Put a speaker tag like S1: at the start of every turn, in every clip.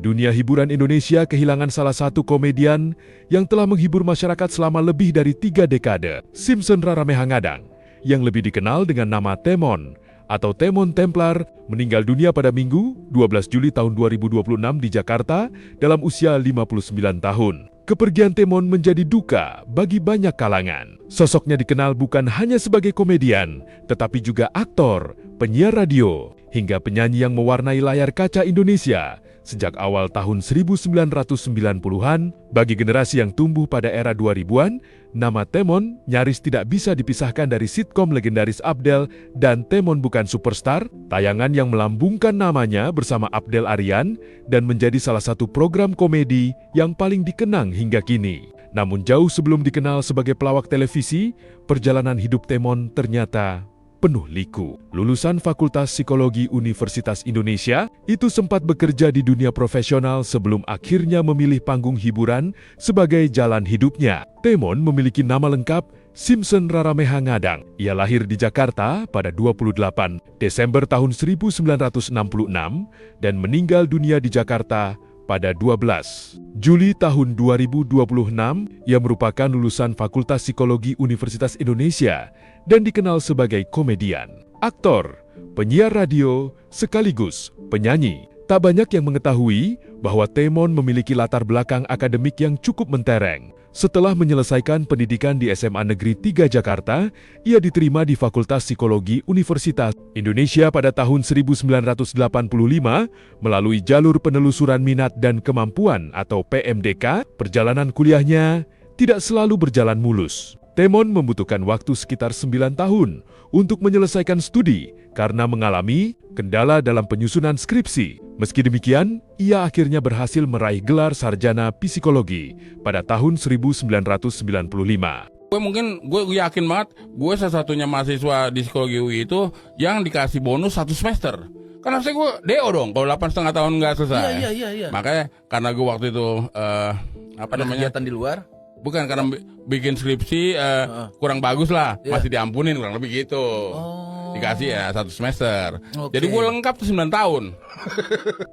S1: Dunia hiburan Indonesia kehilangan salah satu komedian yang telah menghibur masyarakat selama lebih dari 3 dekade, Simpson Raramehangadang, yang lebih dikenal dengan nama Temon atau Temon Templar, meninggal dunia pada Minggu, 12 Juli tahun 2026 di Jakarta dalam usia 59 tahun. Kepergian Temon menjadi duka bagi banyak kalangan. Sosoknya dikenal bukan hanya sebagai komedian, tetapi juga aktor, penyiar radio, hingga penyanyi yang mewarnai layar kaca Indonesia sejak awal tahun 1990-an. Bagi generasi yang tumbuh pada era 2000-an, nama Temon nyaris tidak bisa dipisahkan dari sitkom legendaris Abdel dan Temon Bukan Superstar, tayangan yang melambungkan namanya bersama Abdel Aryan dan menjadi salah satu program komedi yang paling dikenang hingga kini. Namun jauh sebelum dikenal sebagai pelawak televisi, perjalanan hidup Temon ternyata penuh liku. Lulusan Fakultas Psikologi Universitas Indonesia, itu sempat bekerja di dunia profesional sebelum akhirnya memilih panggung hiburan sebagai jalan hidupnya. Temon memiliki nama lengkap Simpson Raramehangadang. Ia lahir di Jakarta pada 28 Desember tahun 1966 dan meninggal dunia di Jakarta pada 12 Juli tahun 2026. Ia merupakan lulusan Fakultas Psikologi Universitas Indonesia dan dikenal sebagai komedian, aktor, penyiar radio, sekaligus penyanyi. Tak banyak yang mengetahui bahwa Temon memiliki latar belakang akademik yang cukup mentereng. Setelah menyelesaikan pendidikan di SMA Negeri 3 Jakarta, ia diterima di Fakultas Psikologi Universitas Indonesia pada tahun 1985 melalui jalur penelusuran minat dan kemampuan atau PMDK. Perjalanan kuliahnya tidak selalu berjalan mulus. Temon membutuhkan waktu sekitar 9 tahun untuk menyelesaikan studi karena mengalami kendala dalam penyusunan skripsi. Meski demikian, ia akhirnya berhasil meraih gelar sarjana psikologi pada tahun 1995.
S2: Gue yakin banget, gue salah satunya mahasiswa di psikologi UI itu yang dikasih bonus 1 semester. Karena saya gue DO dong, kalau 8,5 tahun nggak selesai.
S3: Iya.
S2: Makanya karena gue waktu itu
S3: kegiatan di luar.
S2: Bukan karena bikin skripsi kurang bagus lah, masih diampunin kurang lebih gitu. Dikasih ya 1 semester. Jadi gue lengkap tuh 9 tahun.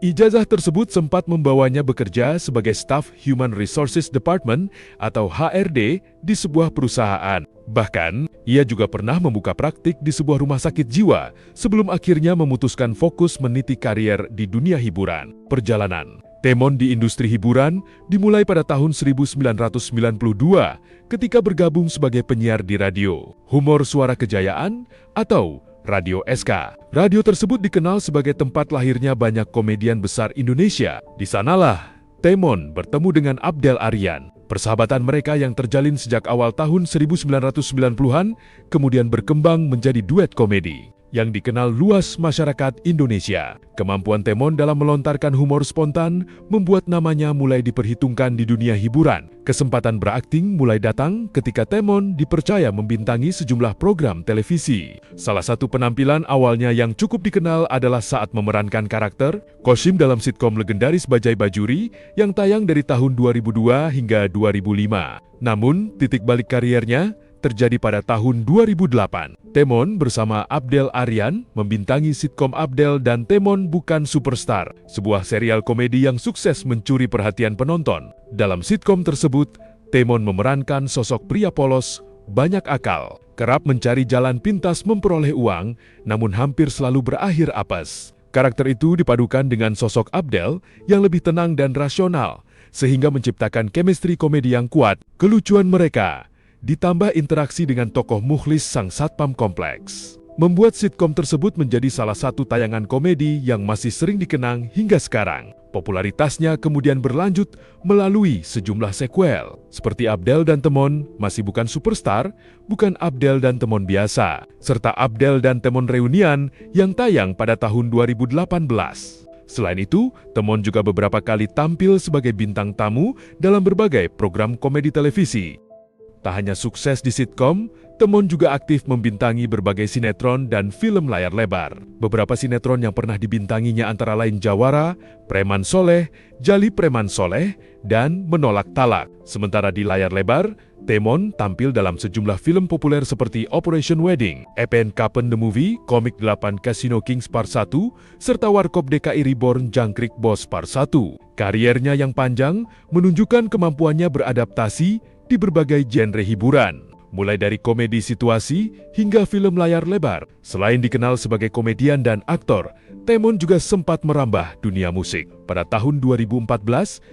S1: Ijazah tersebut sempat membawanya bekerja sebagai staf Human Resources Department atau HRD di sebuah perusahaan. Bahkan, ia juga pernah membuka praktik di sebuah rumah sakit jiwa sebelum akhirnya memutuskan fokus meniti karier di dunia hiburan. Perjalanan Temon di industri hiburan dimulai pada tahun 1992 ketika bergabung sebagai penyiar di radio Humor Suara Kejayaan atau Radio SK. Radio tersebut dikenal sebagai tempat lahirnya banyak komedian besar Indonesia. Di sanalah Temon bertemu dengan Abdel Aryan. Persahabatan mereka yang terjalin sejak awal tahun 1990-an kemudian berkembang menjadi duet komedi yang dikenal luas masyarakat Indonesia. Kemampuan Temon dalam melontarkan humor spontan membuat namanya mulai diperhitungkan di dunia hiburan. Kesempatan berakting mulai datang ketika Temon dipercaya membintangi sejumlah program televisi. Salah satu penampilan awalnya yang cukup dikenal adalah saat memerankan karakter Kosim dalam sitkom legendaris Bajai Bajuri yang tayang dari tahun 2002 hingga 2005. Namun, titik balik kariernya terjadi pada tahun 2008. Temon bersama Abdel Aryan membintangi sitkom Abdel dan Temon Bukan Superstar, sebuah serial komedi yang sukses mencuri perhatian penonton. Dalam sitkom tersebut, Temon memerankan sosok pria polos, banyak akal, kerap mencari jalan pintas memperoleh uang, namun hampir selalu berakhir apes. Karakter itu dipadukan dengan sosok Abdel yang lebih tenang dan rasional, sehingga menciptakan chemistry komedi yang kuat. Kelucuan mereka ditambah interaksi dengan tokoh Mukhlis sang satpam kompleks, membuat sitkom tersebut menjadi salah satu tayangan komedi yang masih sering dikenang hingga sekarang. Popularitasnya kemudian berlanjut melalui sejumlah sequel, seperti Abdel dan Temon Masih Bukan Superstar, Bukan Abdel dan Temon Biasa, serta Abdel dan Temon Reunian yang tayang pada tahun 2018. Selain itu, Temon juga beberapa kali tampil sebagai bintang tamu dalam berbagai program komedi televisi. Tak hanya sukses di sitkom, Temon juga aktif membintangi berbagai sinetron dan film layar lebar. Beberapa sinetron yang pernah dibintanginya antara lain Jawara, Preman Soleh, Jali Preman Soleh, dan Menolak Talak. Sementara di layar lebar, Temon tampil dalam sejumlah film populer seperti Operation Wedding, Epen Kapen The Movie, Komik 8 Casino Kings Part 1, serta Warkop DKI Reborn Jangkrik Boss Part 1. Kariernya yang panjang menunjukkan kemampuannya beradaptasi di berbagai genre hiburan, mulai dari komedi situasi hingga film layar lebar. Selain dikenal sebagai komedian dan aktor, Temon juga sempat merambah dunia musik. Pada tahun 2014,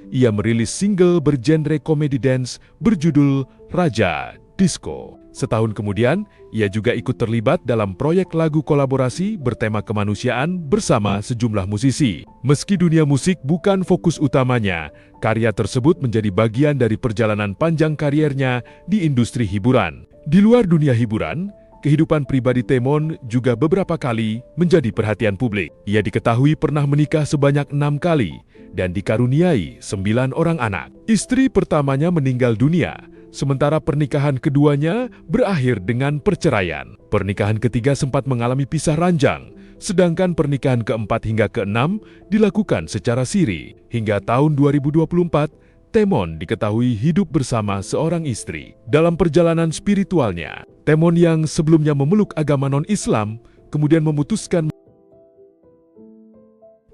S1: ia merilis single bergenre komedi dance berjudul Raja Disco. Setahun kemudian, ia juga ikut terlibat dalam proyek lagu kolaborasi bertema kemanusiaan bersama sejumlah musisi. Meski dunia musik bukan fokus utamanya, karya tersebut menjadi bagian dari perjalanan panjang kariernya di industri hiburan. Di luar dunia hiburan, kehidupan pribadi Temon juga beberapa kali menjadi perhatian publik. Ia diketahui pernah menikah sebanyak 6 kali dan dikaruniai 9 orang anak. Istri pertamanya meninggal dunia, sementara pernikahan keduanya berakhir dengan perceraian. Pernikahan ketiga sempat mengalami pisah ranjang, sedangkan pernikahan keempat hingga keenam dilakukan secara siri. Hingga tahun 2024, Temon diketahui hidup bersama seorang istri. Dalam perjalanan spiritualnya, Temon yang sebelumnya memeluk agama non-Islam, kemudian memutuskan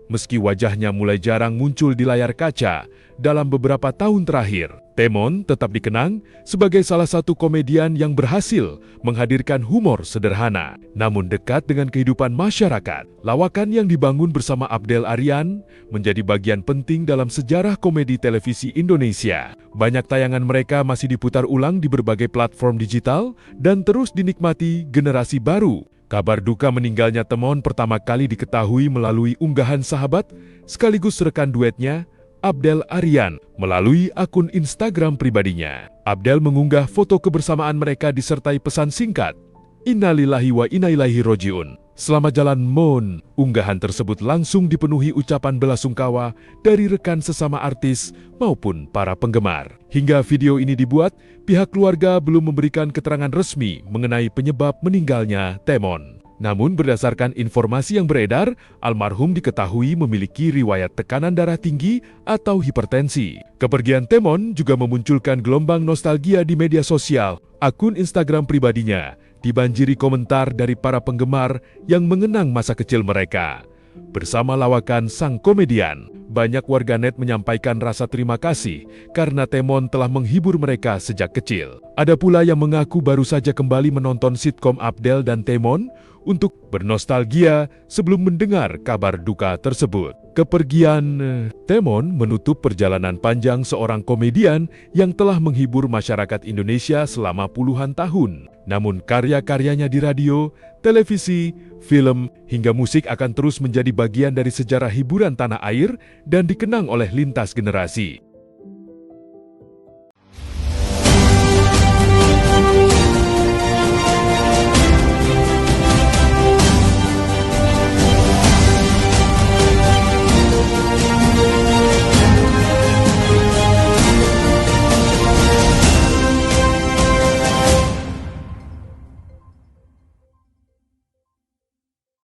S1: meski wajahnya mulai jarang muncul di layar kaca dalam beberapa tahun terakhir, Temon tetap dikenang sebagai salah satu komedian yang berhasil menghadirkan humor sederhana, namun dekat dengan kehidupan masyarakat. Lawakan yang dibangun bersama Abdel Aryan menjadi bagian penting dalam sejarah komedi televisi Indonesia. Banyak tayangan mereka masih diputar ulang di berbagai platform digital dan terus dinikmati generasi baru. Kabar duka meninggalnya Temon pertama kali diketahui melalui unggahan sahabat sekaligus rekan duetnya, Abdel Aryan, melalui akun Instagram pribadinya. Abdel mengunggah foto kebersamaan mereka disertai pesan singkat, "Innalillahi wa inna ilaihi rojiun. Selamat jalan Mon." Unggahan tersebut langsung dipenuhi ucapan belasungkawa dari rekan sesama artis maupun para penggemar. Hingga video ini dibuat, pihak keluarga belum memberikan keterangan resmi mengenai penyebab meninggalnya Temon. Namun berdasarkan informasi yang beredar, almarhum diketahui memiliki riwayat tekanan darah tinggi atau hipertensi. Kepergian Temon juga memunculkan gelombang nostalgia di media sosial. Akun Instagram pribadinya dibanjiri komentar dari para penggemar yang mengenang masa kecil mereka. Bersama lawakan sang komedian, banyak warganet menyampaikan rasa terima kasih karena Temon telah menghibur mereka sejak kecil. Ada pula yang mengaku baru saja kembali menonton sitkom Abdel dan Temon untuk bernostalgia sebelum mendengar kabar duka tersebut. Kepergian Temon menutup perjalanan panjang seorang komedian yang telah menghibur masyarakat Indonesia selama puluhan tahun. Namun karya-karyanya di radio, televisi, film, hingga musik akan terus menjadi bagian dari sejarah hiburan tanah air dan dikenang oleh lintas generasi.